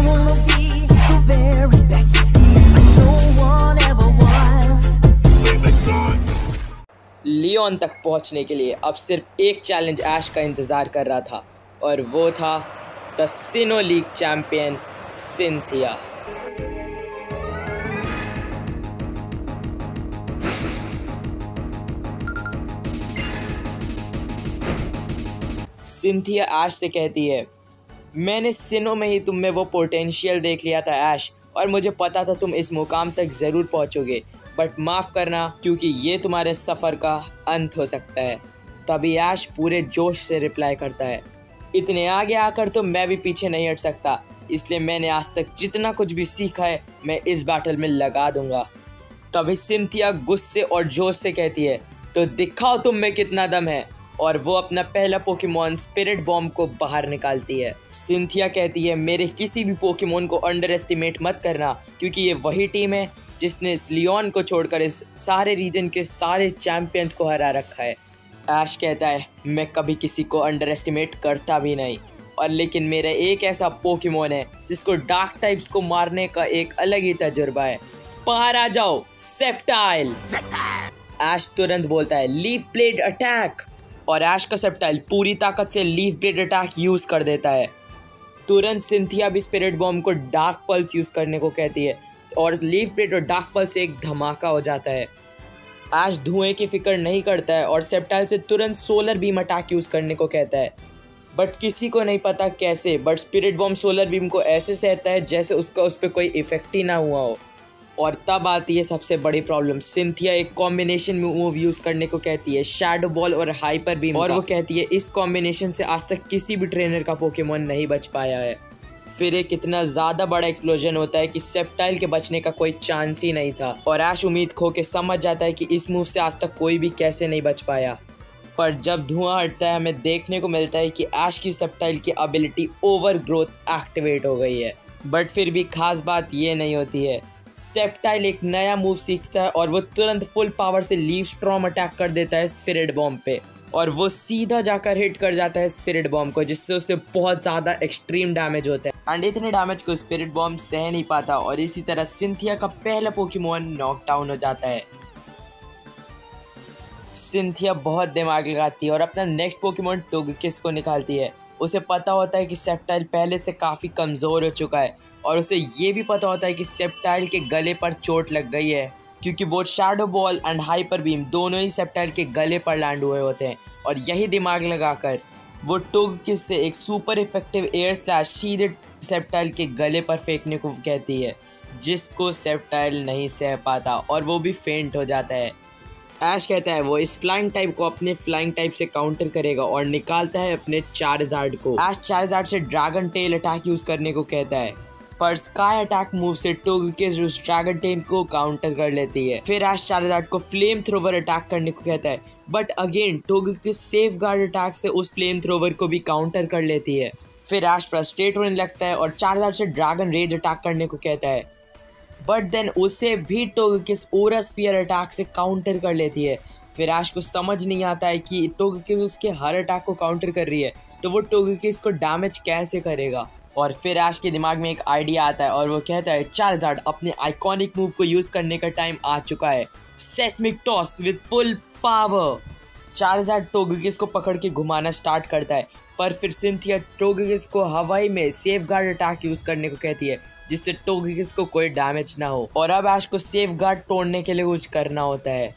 wanna be the very best, like no one ever was. Leon तक पहुंचने के लिए अब सिर्फ एक चैलेंज ऐश का इंतज़ार कर रहा था, और वो था the Sinnoh league champion Cynthia. Cynthia Ash से कहती है, मैंने सिनो में ही तुम में वो पोटेंशियल देख लिया था ऐश, और मुझे पता था तुम इस मुकाम तक ज़रूर पहुंचोगे, बट माफ़ करना क्योंकि ये तुम्हारे सफ़र का अंत हो सकता है। तभी ऐश पूरे जोश से रिप्लाई करता है, इतने आगे आकर तो मैं भी पीछे नहीं हट सकता, इसलिए मैंने आज तक जितना कुछ भी सीखा है मैं इस बैटल में लगा दूंगा। तभी सिंथिया गुस्से और जोश से कहती है, तो दिखाओ तुम में कितना दम है, और वो अपना पहला पोकेमॉन स्पिरिट बॉम्ब को बाहर निकालती है। सिंथिया कहती है, मेरे किसी भी पोकेमॉन को अंडर एस्टिमेट मत करना, क्योंकि ये वही टीम है जिसने इस लियोन को छोड़कर इस सारे रीजन के सारे चैंपियंस को हरा रखा है। ऐश कहता है, मैं कभी किसी को अंडर एस्टिमेट करता भी नहीं, और लेकिन मेरा एक ऐसा पोकेमॉन है जिसको डार्क टाइप्स को मारने का एक अलग ही तजुर्बा है। बाहर आ जाओ सेप्टाइल। ऐश तुरंत बोलता है, लीफ ब्लेड अटैक, और ऐश का सेप्टाइल पूरी ताकत से लीफ ब्लेड अटैक यूज़ कर देता है। तुरंत सिंथिया भी स्पिरिट बॉम्ब को डार्क पल्स यूज़ करने को कहती है, और लीफ ब्लेड और डार्क पल्स से एक धमाका हो जाता है। ऐश धुएं की फिक्र नहीं करता है और सेप्टाइल से तुरंत सोलर बीम अटैक यूज़ करने को कहता है, बट किसी को नहीं पता कैसे, but spirit bomb solar beam को ऐसे सहता है जैसे उसका उस पर कोई इफेक्ट ही ना हुआ हो। और तब आती है सबसे बड़ी प्रॉब्लम। सिंथिया एक कॉम्बिनेशन मूव यूज़ करने को कहती है, शैडो बॉल और हाइपर बीम, और वो कहती है इस कॉम्बिनेशन से आज तक किसी भी ट्रेनर का पोकेमॉन नहीं बच पाया है। फिर एक इतना ज़्यादा बड़ा एक्सप्लोजन होता है कि सेप्टाइल के बचने का कोई चांस ही नहीं था, और ऐश उम्मीद खो के समझ जाता है कि इस मूव से आज तक कोई भी कैसे नहीं बच पाया। पर जब धुआं हटता है हमें देखने को मिलता है कि ऐश की सेप्टाइल की एबिलिटी ओवर ग्रोथ एक्टिवेट हो गई है। बट फिर भी खास बात ये नहीं होती है। सेप्टाइल एक नया मूव सीखता है और वो तुरंत फुल पावर से लीफ स्टॉर्म अटैक कर देता है स्पिरिट बॉम्ब पे, और वो सीधा जाकर हिट कर जाता है स्पिरिट बॉम्ब को, जिससे उसे बहुत ज़्यादा एक्सट्रीम डैमेज होता है। एंड इतने डैमेज को स्पिरिट बॉम्ब सह नहीं पाता, और इसी तरह सिंथिया का पहला पोकेमॉन नॉकडाउन हो जाता है। सिंथिया बहुत दिमाग लगाती है और अपना नेक्स्ट पोकेमॉन टोगेकिस को निकालती है। उसे पता होता है कि सेप्टाइल पहले से काफ़ी कमज़ोर हो चुका है, और उसे ये भी पता होता है कि सेप्टाइल के गले पर चोट लग गई है, क्योंकि both shadow ball and hyper beam दोनों ही सेप्टाइल के गले पर लैंड हुए होते हैं। और यही दिमाग लगाकर वो टोगेकिस से एक सुपर इफेक्टिव एयर स्लैश सीधे सेप्टाइल के गले पर फेंकने को कहती है, जिसको सेप्टाइल नहीं सह पाता और वो भी फेंट हो जाता है। ऐश कहता है वो इस फ्लाइंग टाइप को अपने फ्लाइंग टाइप से काउंटर करेगा और निकालता है अपने चार्जार्ड को। ऐश चार्जार्ड से ड्रैगन टेल अटैक यूज़ करने को कहता है, पर स्काई अटैक मूव से टोगेकिस उस ड्रैगन टेल को काउंटर कर लेती है। फिर ऐश चार्जार्ड को फ्लेम थ्रोवर अटैक करने को कहता है, but again Togekiss safeguard attack से उस फ्लेम थ्रोवर को भी काउंटर कर लेती है। फिर ऐश फ्रस्ट्रेट होने लगता है और चार्जार्ड से ड्रैगन रेज अटैक करने को कहता है, बट देन उसे भी टोगेकिस ओरा स्फीयर अटैक से काउंटर कर लेती है। फिर ऐश को समझ नहीं आता है कि टोगेकिस उसके हर अटैक को काउंटर कर रही है, तो वो टोगेकिस को डैमेज कैसे करेगा। और फिर ऐश के दिमाग में एक आइडिया आता है और वो कहता है, चार्जार्ड अपने आइकॉनिक मूव को यूज़ करने का टाइम आ चुका है, seismic toss with full power. Charizard Togekiss को पकड़ के घुमाना स्टार्ट करता है, पर फिर सिंथिया टोगेकिस को हवाई में सेफ गार्ड अटैक यूज़ करने को कहती है, जिससे टोगेकिस को कोई डैमेज ना हो। और अब ऐश को सेफ गार्ड तोड़ने के लिए कुछ करना होता है।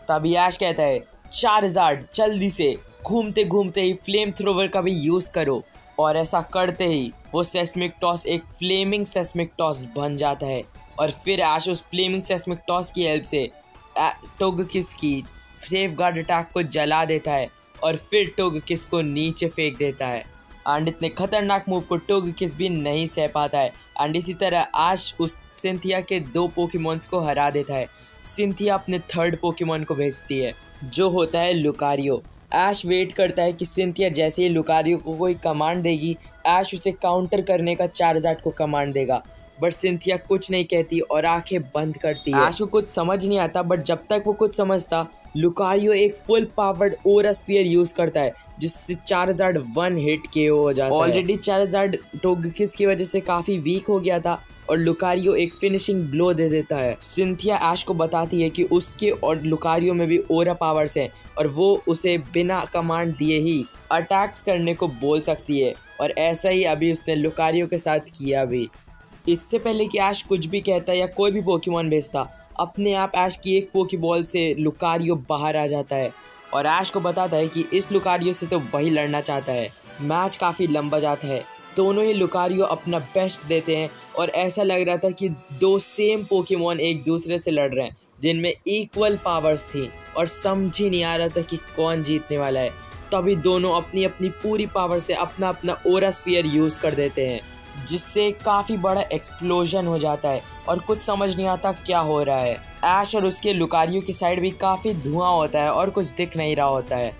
तभी ऐश कहता है, चार्जार्ड जल्दी से घूमते घूमते ही फ्लेम थ्रोवर का भी यूज़ करो। और ऐसा करते ही वो सेस्मिक टॉस एक फ्लेमिंग सेस्मिक टॉस बन जाता है, और फिर ऐश उस फ्लेमिंग सेस्मिक टॉस की हेल्प से टोगेकिस की सेफ गार्ड अटैक को जला देता है, और फिर टोगेकिस को नीचे फेंक देता है। एंड इतने खतरनाक मूव को टोगेकिस भी नहीं सह पाता है, एंड इसी तरह ऐश उस सिंथिया के 2 पोकेमॉन्स को हरा देता है। सिंथिया अपने थर्ड पोकेमॉन को भेजती है, जो होता है लुकारियो। ऐश वेट करता है कि सिंथिया जैसे ही लुकारियो को कोई कमांड देगी, ऐश उसे काउंटर करने का चार्जार्ड को कमांड देगा, बट सिंथिया कुछ नहीं कहती और आंखें बंद करती है। ऐश को कुछ समझ नहीं आता, बट जब तक वो कुछ समझता, लुकारियो एक फुल पावर्ड ओरा स्फीयर यूज़ करता है, जिससे चार्जार्ड 1 हिट KO हो जाता है। ऑलरेडी चार्जार्ड टोगेकिस की वजह से काफ़ी वीक हो गया था और लुकारियो एक फिनिशिंग ब्लो दे देता है। सिंथिया ऐश को बताती है कि उसके और लुकारियो में भी ओरा पावर्स हैं और वो उसे बिना कमांड दिए ही अटैक्स करने को बोल सकती है, और ऐसा ही अभी उसने लुकारियो के साथ किया भी। इससे पहले कि ऐश कुछ भी कहता या कोई भी पोकेमॉन भेजता, अपने आप ऐश की एक पोकेबॉल से लुकारियो बाहर आ जाता है और ऐश को बताता है कि इस लुकारियो से तो वही लड़ना चाहता है। मैच काफ़ी लंबा जाता है, दोनों ही लुकारियो अपना बेस्ट देते हैं और ऐसा लग रहा था कि दो सेम पोकेमॉन एक दूसरे से लड़ रहे हैं जिनमें इक्वल पावर्स थी और समझ ही नहीं आ रहा था कि कौन जीतने वाला है। तभी दोनों अपनी अपनी पूरी पावर से अपना अपना ओरा स्फीयर यूज़ कर देते हैं, जिससे काफ़ी बड़ा एक्सप्लोजन हो जाता है और कुछ समझ नहीं आता क्या हो रहा है। ऐश और उसके लुकारियो की साइड भी काफ़ी धुआं होता है और कुछ दिख नहीं रहा होता है।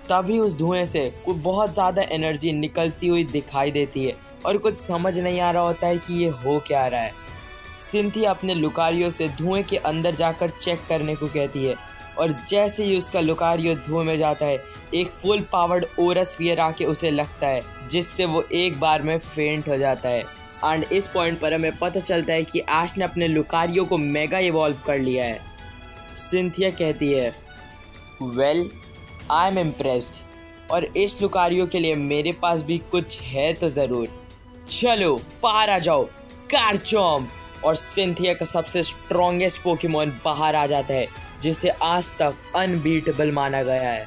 तभी उस धुएं से कुछ बहुत ज़्यादा एनर्जी निकलती हुई दिखाई देती है और कुछ समझ नहीं आ रहा होता है कि ये हो क्या रहा है। सिंथिया अपने लुकारियो से धुएं के अंदर जाकर चेक करने को कहती है और जैसे ही उसका लुकारियो धुएं में जाता है, एक फुल पावर्ड ओरा स्फीयर आके उसे लगता है, जिससे वो एक बार में फेंट हो जाता है। एंड इस पॉइंट पर हमें पता चलता है कि ऐश ने अपने लुकारियो को मेगा इवॉल्व कर लिया है। सिंथिया कहती है, वेल आई एम इम्प्रेस्ड, और इस लुकारियो के लिए मेरे पास भी कुछ है तो ज़रूर। चलो बाहर आ जाओ गार्चम्प। और सिंथिया का सबसे स्ट्रॉन्गेस्ट पोकेमॉन बाहर आ जाता है, जिसे आज तक अनबीटेबल माना गया है।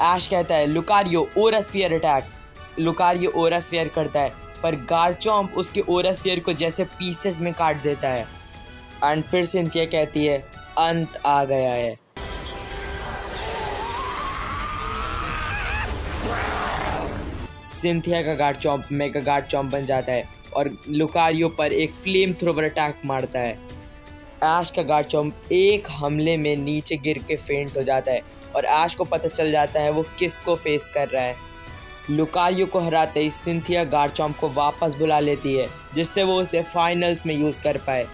ऐश कहता है लुकारियो ओरा स्फीयर अटैक। लुकारियो ओरा स्फीयर करता है, पर गार्चम्प उसके ओरा स्फीयर को जैसे पीसेस में काट देता है। एंड फिर सिंथिया कहती है अंत आ गया है। सिंथिया का गार्चम्प मेगा गार्चम्प बन जाता है और लुकारियो पर एक फ्लेम थ्रोवर अटैक मारता है। ऐश का गार्चम्प एक हमले में नीचे गिर के फेंट हो जाता है और ऐश को पता चल जाता है वो किसको फेस कर रहा है। लुकारियो को हराते ही सिंथिया गार्चम्प को वापस बुला लेती है, जिससे वो उसे फाइनल्स में यूज़ कर पाए।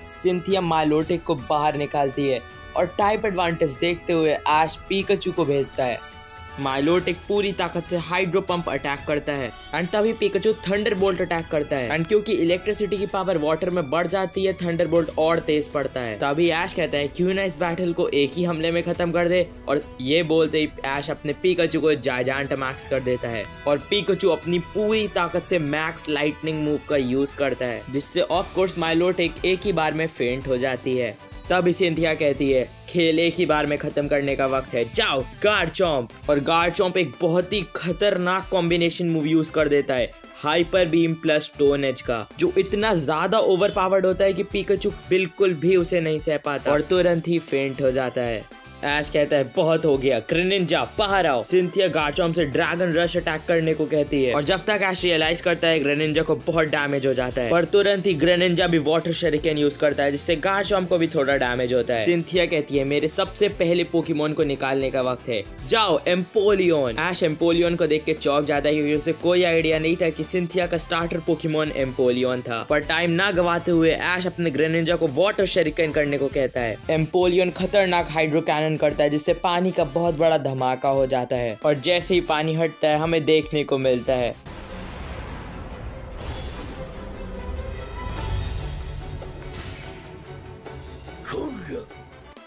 सिंथिया माइलोटिक को बाहर निकालती है और टाइप एडवांटेज देखते हुए ऐश पिकाचू को भेजता है। माइलोटिक पूरी ताकत से हाइड्रो पंप अटैक करता है एंड तभी पिकाचू थंडरबोल्ट अटैक करता है। एंड क्योंकि इलेक्ट्रिसिटी की पावर वाटर में बढ़ जाती है, थंडरबोल्ट और तेज पड़ता है। तभी ऐश कहता है क्यों ना इस बैटल को एक ही हमले में खत्म कर दे, और ये बोलते ही ऐश अपने पिकाचू को जायंट मैक्स कर देता है और पिकाचू अपनी पूरी ताकत से मैक्स लाइटनिंग मूव का यूज करता है, जिससे ऑफ कोर्स माइलोटिक एक ही बार में फेंट हो जाती है। तब सिंथिया कहती है खेल एक ही बार में खत्म करने का वक्त है, जाओ गार्चम्प। और गार्चम्प एक बहुत ही खतरनाक कॉम्बिनेशन मूव यूज कर देता है, hyper beam plus stone age का, जो इतना ज्यादा ओवर पावर्ड होता है कि पिकाचू बिल्कुल भी उसे नहीं सह पाता और तुरंत ही फेंट हो जाता है। ऐश कहता है बहुत हो गया, ग्रेनिंजा बाहर आओ। सिंथिया गार्चम्प से ड्रैगन रश अटैक करने को कहती है और जब तक ऐश रियलाइज करता है ग्रेनिंजा को बहुत डैमेज हो जाता है, पर तुरंत ही ग्रेनिंजा भी वाटर शरिकेन यूज करता है, जिससे गार्चम्प को भी थोड़ा डैमेज होता है। सिंथिया कहती है मेरे सबसे पहले पोकेमॉन को निकालने का वक्त है, जाओ एम्पोलियन। ऐश एम्पोलियन को देख के चौंक जाता है क्योंकि उसे कोई आइडिया नहीं था कि सिंथिया का स्टार्टर पोकेमॉन एम्पोलियन था। पर टाइम ना गवाते हुए ऐश अपने ग्रेनिंजा को वाटर शरिकेन करने को कहता है। एम्पोलियन खतरनाक हाइड्रो कैनन करता है, जिससे पानी का बहुत बड़ा धमाका हो जाता है और जैसे ही पानी हटता है हमें देखने को मिलता है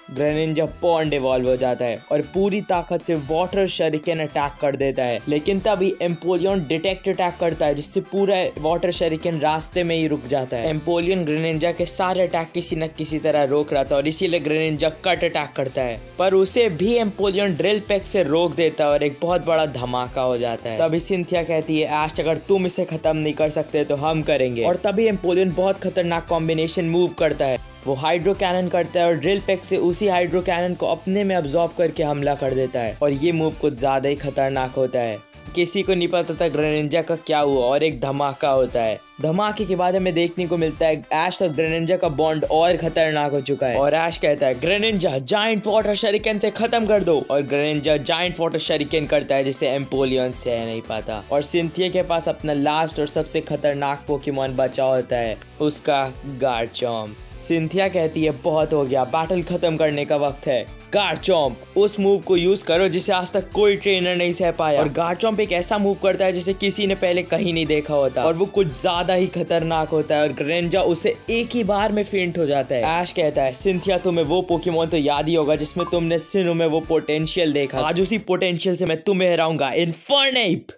ग्रेनिंजा पॉन्ड इवॉल्व हो जाता है और पूरी ताकत से वाटर शरिकेन अटैक कर देता है, लेकिन तभी एम्पोलियन डिटेक्ट अटैक करता है, जिससे पूरा वाटर शरिकेन रास्ते में ही रुक जाता है। एम्पोलियन ग्रेनिंजा के सारे अटैक किसी न किसी तरह रोक रहा था और इसीलिए ग्रेनिंजा कट अटैक करता है, पर उसे भी एम्पोलियन ड्रिल पैक से रोक देता है और एक बहुत बड़ा धमाका हो जाता है। तभी सिंथिया कहती है ऐश अगर तुम इसे खत्म नहीं कर सकते तो हम करेंगे, और तभी एम्पोलियन बहुत खतरनाक कॉम्बिनेशन मूव करता है। वो हाइड्रो कैनन करता है और ड्रिल पैक से उसी हाइड्रो कैनन को अपने में अब्सॉर्ब करके हमला कर देता है, और ये मूव कुछ ज्यादा ही खतरनाक होता है। किसी को नहीं पता था ग्रेनिंजा का क्या हुआ और एक धमाका होता है। धमाके के बाद हमें देखने को मिलता है ऐश और ग्रेनिंजा का बॉन्ड और खतरनाक हो चुका है और ऐश कहता है ग्रेनिंजा जायंट वाटर शरिकेन से खत्म कर दो, और ग्रेनिंजा जायंट वाटर शरिकेन करता है, जिसे एम्पोलियन सह नहीं पाता। और सिंथिया के पास अपना लास्ट और सबसे खतरनाक पोकेमॉन बचा होता है, उसका गार्चम्प। सिंथिया कहती है बहुत हो गया, बैटल खत्म करने का वक्त है, गार्चॉम्प। उस मूव को यूज करो जिसे आज तक कोई ट्रेनर नहीं सह पाया। और गार्चॉम्प एक ऐसा मूव करता है जिसे किसी ने पहले कहीं नहीं देखा होता और वो कुछ ज्यादा ही खतरनाक होता है और ग्रेंजा उसे एक ही बार में फेंट हो जाता है। ऐश कहता है सिंथिया तुम्हें वो पोकेमोन तो याद ही होगा जिसमें तुमने सिनु में वो पोटेंशियल देखा। आज उसी पोटेंशियल से मैं तुम्हें हराऊंगा Infernape.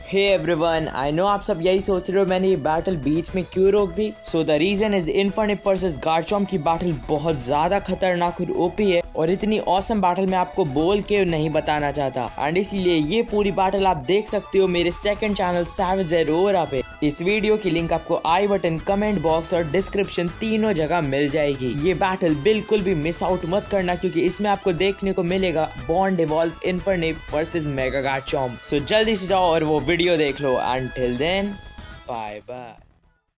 Hey everyone, I know आप सब यही सोच रहे हो मैंने ये बैटल बीच में क्यों रोक दी। So the reason is Infernape versus Garchomp की बैटल बहुत ज्यादा खतरनाक और ओपी है और इतनी ऑसम बैटल मैं आपको बोल के नहीं बताना चाहता। एंड इसीलिए ये पूरी बैटल आप देख सकते हो मेरे सेकंड चैनल सैवेज ज़ेरोरा पे। इस वीडियो की लिंक आपको आई बटन, कमेंट बॉक्स और डिस्क्रिप्शन तीनों जगह मिल जाएगी। ये बैटल बिल्कुल भी मिस आउट मत करना क्योंकि इसमें आपको देखने को मिलेगा bond evolve Infernape versus mega Garchomp. So जल्दी से जाओ और वो वीडियो देख लो। Until then, bye bye.